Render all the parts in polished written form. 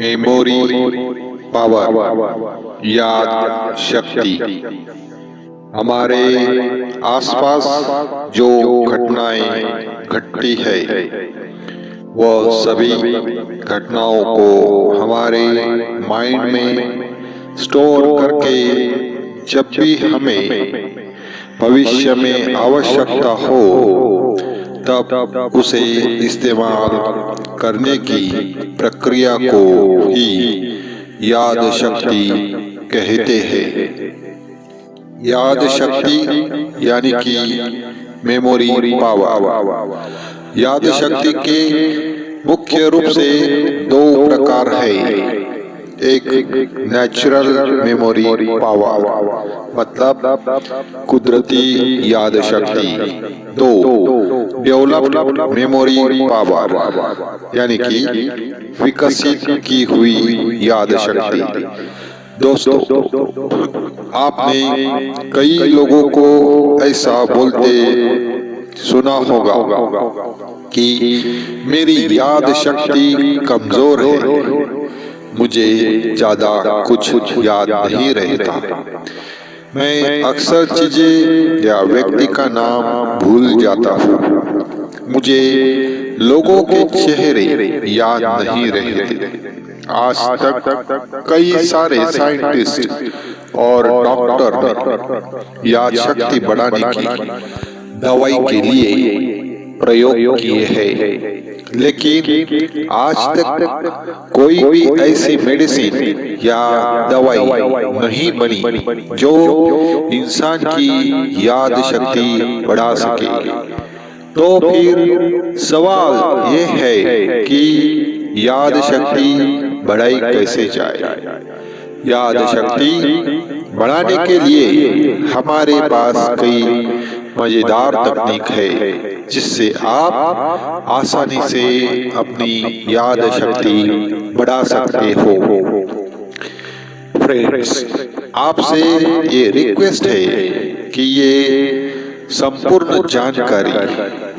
Memory power, याद शक्ति। हमारे आसपास जो घटनाएं घटती है वह सभी घटनाओं को हमारे माइंड में स्टोर करके जब भी हमें भविष्य में आवश्यकता हो तब उसे इस्तेमाल करने की प्रक्रिया को ही याद शक्ति कहते हैं। याद शक्ति यानी कि मेमोरी पावर। याद शक्ति के मुख्य रूप से दो प्रकार है। एक नेचुरल मेमोरी पावर मतलब कुदरती याद शक्ति। दो डेवलप्ड मेमोरी पावर यानी कि विकसित की हुई याद शक्ति। दोस्तों, आपने कई लोगों को ऐसा बोलते सुना होगा कि मेरी याद शक्ति कमजोर है, मुझे ज्यादा कुछ याद नहीं रहता, मैं अक्सर चीजें या व्यक्ति का नाम भूल जाता हूँ, मुझे लोगों के चेहरे याद नहीं रहते। आज तक कई सारे साइंटिस्ट और डॉक्टर ने याद शक्ति बढ़ाने की दवाई के लिए प्रयोग किए हैं, लेकिन आज तक कोई भी ऐसी मेडिसिन या दवाई नहीं बनी जो इंसान की याद शक्ति बढ़ा सके। तो फिर सवाल ये है कि याद शक्ति बढ़ाई कैसे जाए। याद शक्ति बढ़ाने के लिए हमारे पास कई मजेदार तकनीक है जिससे आप आसानी से अपनी याद शक्ति बढ़ा सकते हो। फ्रेंड्स, आपसे ये रिक्वेस्ट है कि ये संपूर्ण जानकारी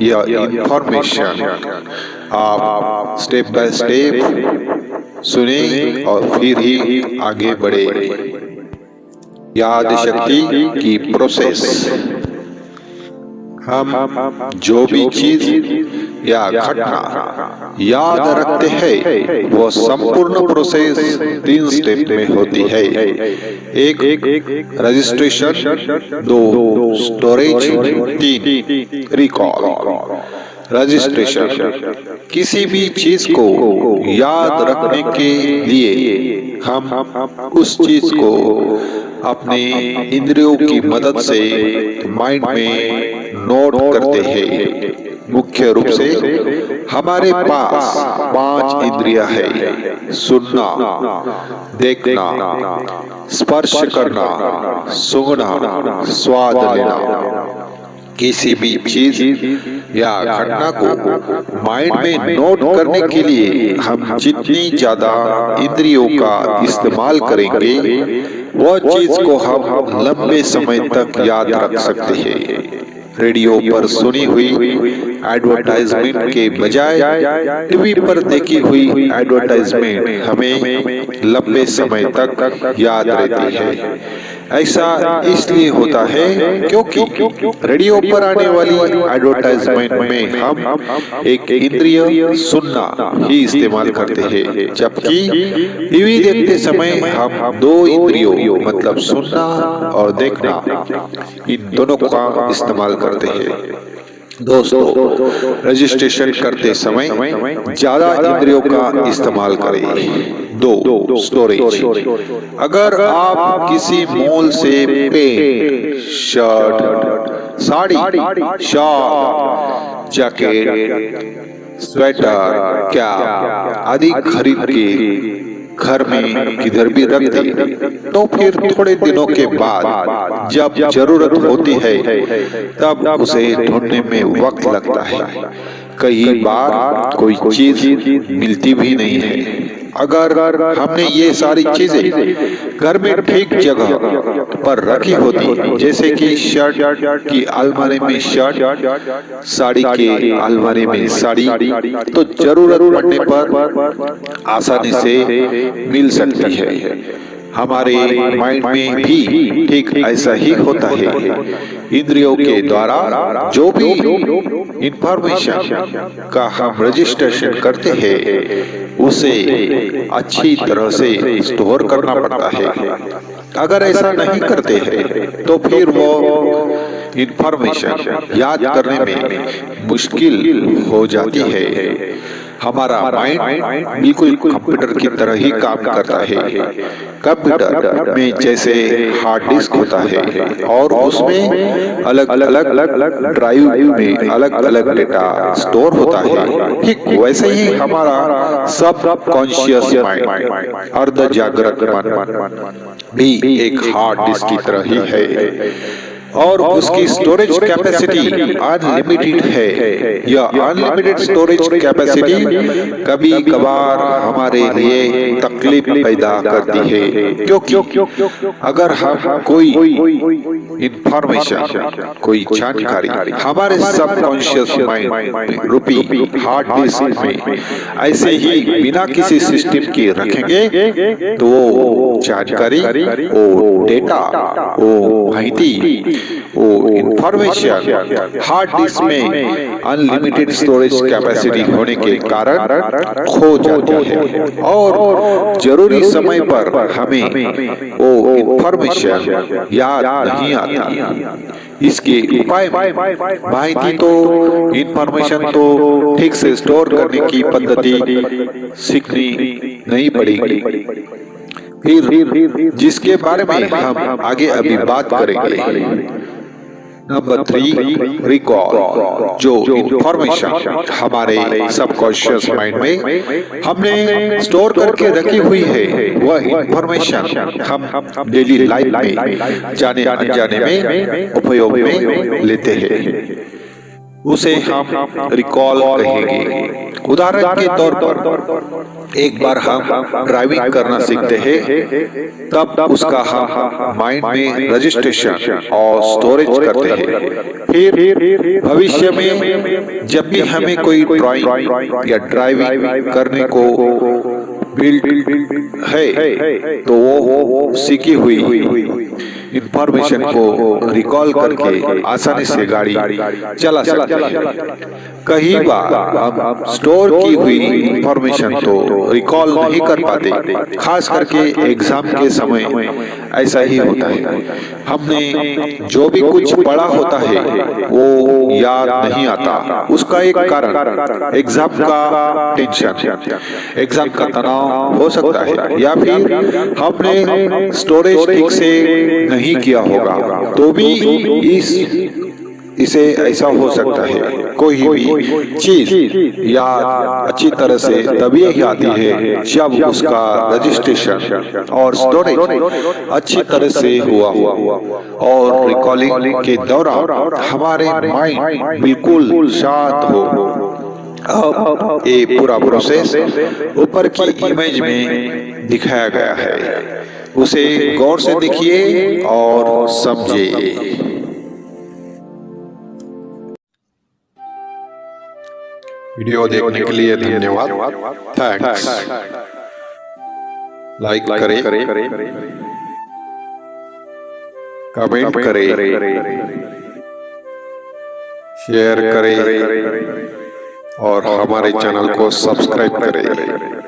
या इंफॉर्मेशन आप स्टेप बाय स्टेप सुने और फिर ही आगे बढ़े। याद शक्ति की प्रोसेस। हम जो भी चीज या घटना याद रखते हैं वो संपूर्ण प्रोसेस 3 स्टेप में होती है। एक रजिस्ट्रेशन, 2 स्टोरेज, 3 रिकॉल। रजिस्ट्रेशन किसी भी चीज को याद रखने के लिए हम उस चीज को अपने इंद्रियों की मदद से माइंड में नोट करते हैं। मुख्य रूप से हमारे पास 5 इंद्रियां है: सुनना, देखना, स्पर्श करना, सूंघना, स्वाद लेना। किसी भी चीज या घटना को माइंड में नोट करने के लिए हम जितनी ज्यादा इंद्रियों का इस्तेमाल करेंगे वह चीज को हम लंबे समय तक याद रख सकते हैं। रेडियो पर सुनी हुई एडवर्टाइजमेंट के बजाय टीवी पर देखी हुई एडवर्टाइजमेंट हमें लंबे समय तक याद रहती है। ऐसा इसलिए होता है क्योंकि रेडियो पर आने वाली एडवर्टाइजमेंट में हम एक इंद्रिय सुनना ही इस्तेमाल करते हैं, जबकि टीवी देखते समय हम 2 इंद्रियों मतलब सुनना और देखना, इन दोनों का इस्तेमाल करते हैं। दोस्तों, रजिस्ट्रेशन करते समय ज्यादा इंद्रियों का इस्तेमाल करें। 2 स्टोरेज। अगर आप किसी मॉल से pant, shirt, sari, shawl, jacket, sweater, cap आदि खरीद के घर में किधर भी रख दे तो फिर थोड़े दिनों के बाद जब जरूरत होती है तब उसे ढूंढने में वक्त लगता है। कई बार कोई चीज मिलती भी नहीं है। अगर हमने ये सारी चीजें घर में ठीक जगह पर रखी होती, जैसे कि शर्ट की अलमारी में शर्ट, साड़ी की अलमारी में साड़ी, तो जरूरत पड़ने पर आसानी से मिल सकती है। हमारे माइंड में भी ठीक ऐसा ही होता है। इंद्रियों के द्वारा जो भी इंफॉर्मेशन का हम रजिस्ट्रेशन करते हैं उसे अच्छी तरह से स्टोर करना पड़ता है। अगर ऐसा नहीं करते हैं तो फिर वो इंफॉर्मेशन याद करने में मुश्किल हो जाती है। हमारा माइंड बिल्कुल कंप्यूटर की तरह ही काम करता है। कंप्यूटर में जैसे हार्ड डिस्क होता है और उसमें अलग अलग ड्राइव में अलग अलग डेटा स्टोर होता है, ठीक वैसे ही हमारा सब कॉन्शियस माइंड, अर्ध जागृत मन भी एक हार्ड डिस्क की तरह ही है और उसकी स्टोरेज कैपेसिटी अनलिमिटेड है। यह अनलिमिटेड स्टोरेज कैपेसिटी कभी कभार हमारे लिए तकलीफ पैदा करती है, क्योंकि अगर हम कोई इंफॉर्मेशन, कोई जानकारी हमारे सबकॉन्शियस माइंड रूपी हार्ड डिस्क में ऐसे ही बिना किसी सिस्टम के रखेंगे तो वो जानकारी, वो डेटा, वो माहिती, वो इंफॉर्मेशन हार्ड डिस्क में अनलिमिटेड स्टोरेज कैपेसिटी होने के कारण खो जाती है और जरूरी समय पर हमें वो इंफॉर्मेशन याद नहीं आती। इसके उपाय माहिती तो इंफॉर्मेशन तो ठीक से स्टोर करने की पद्धति सीखनी नहीं पड़ेगी, फिर जिसके बारे में हम आगे अभी बात करेंगे। Number 3, recall. जो इंफॉर्मेशन हमारे सबकॉन्शियस माइंड में हमने स्टोर करके रखी हुई है, वह इंफॉर्मेशन हम डेली लाइफ में जाने अनजाने में उपयोग में लेते हैं, उसे हम रिकॉल कहेंगे। उदाहरण के तौर पर एक बार हम ड्राइविंग करना सीखते हैं, तब उसका हम माइंड में रजिस्ट्रेशन और स्टोरेज करते हैं। फिर भविष्य में जब भी हमें कोई ड्राइविंग या ड्राइविंग करने को बिल्ड है तो वो सीखी हुई इंफॉर्मेशन को रिकॉल करके आसानी से गाड़ी चला सकते हैं। कई बार हम स्टोर की हुई इंफॉर्मेशन तो रिकॉल नहीं कर पाते, खास करके एग्जाम के समय ऐसा ही होता है। हमने जो भी कुछ पढ़ा होता है वो याद नहीं आता। उसका एक कारण एग्जाम का टेंशन, एग्जाम का तनाव हो सकता है, या फिर हमने स्टोरेज ठीक से नहीं किया होगा तो भी इसे ऐसा हो सकता है। कोई भी चीज याद अच्छी तरह से तभी ही आती है जब उसका रजिस्ट्रेशन और स्टोरेज अच्छी तरह से हुआ और रिकॉलिंग के दौरान हमारे माइंड बिल्कुल शांत हो। अब ये पूरा प्रोसेस ऊपर की इमेज में दिखाया गया है, उसे गौर से देखिए और समझिए। वीडियो देखने के लिए धन्यवाद। थैंक्स। लाइक करें, कमेंट करें, शेयर करें और हमारे चैनल को सब्सक्राइब करें।